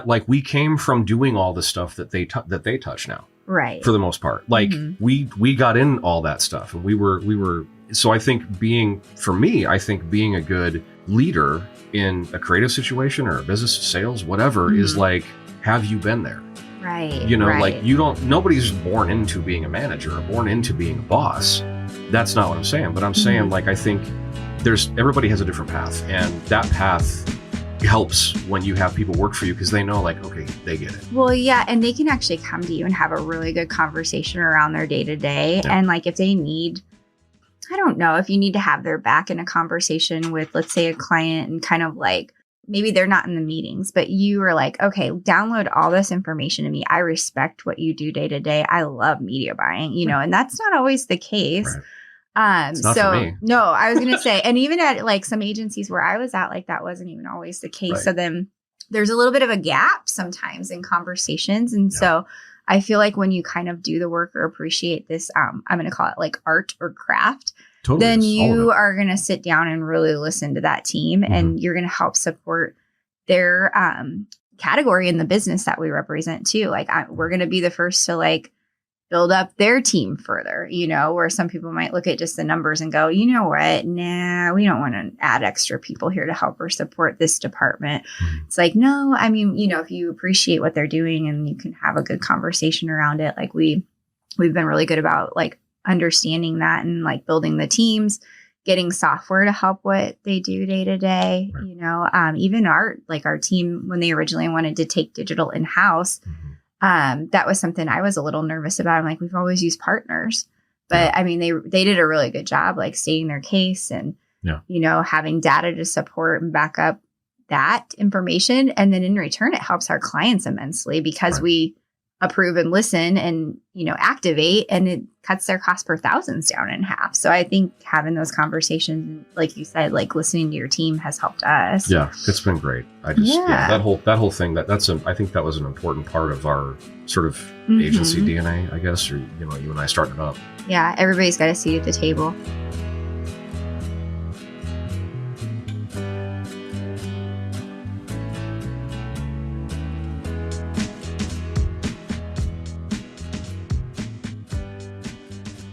like we came from doing all the stuff that they touch now, right? For the most part, like we got in all that stuff, and we were. So I think being a good leader in a creative situation or a business, sales, whatever, is like, have you been there? Right. You know, like nobody's born into being a manager or born into being a boss. That's not what I'm saying. But I'm saying, like, I think everybody has a different path, and that path helps when you have people work for you, because they know, like, okay, they get it. Well, yeah, and they can actually come to you and have a really good conversation around their day-to-day. And like, if they need, I don't know, if you need to have their back in a conversation with, let's say, a client, and kind of like, maybe they're not in the meetings, but you are like, okay, download all this information to me. I respect what you do day to day. I love media buying, you know, and that's not always the case. Right. It's not for me. No, I was going to say, and even at like some agencies where I was at, like that wasn't even always the case. Right. So then there's a little bit of a gap sometimes in conversations. And so I feel like when you kind of do the work or appreciate this, I'm going to call it like art or craft, then you are going to sit down and really listen to that team, and you're going to help support their category in the business that we represent too. Like we're going to be the first to like build up their team further, you know, where some people might look at just the numbers and go, you know what, nah, we don't want to add extra people here to help or support this department. It's like, no, I mean, you know, if you appreciate what they're doing and you can have a good conversation around it, like we've been really good about like understanding that and like building the teams, getting software to help what they do day to day, you know, even our team, when they originally wanted to take digital in-house, that was something I was a little nervous about. I'm like, we've always used partners, but I mean, they did a really good job, like stating their case and, you know, having data to support and back up that information. And then in return, it helps our clients immensely because we approve and listen and, you know, activate, and it cuts their cost per thousands down in half. So I think having those conversations, like you said, like listening to your team has helped us. Yeah, it's been great. I just, that whole thing, I think that was an important part of our sort of agency DNA, I guess, or, you know, you and I started up. Yeah. Everybody's got a seat at the table.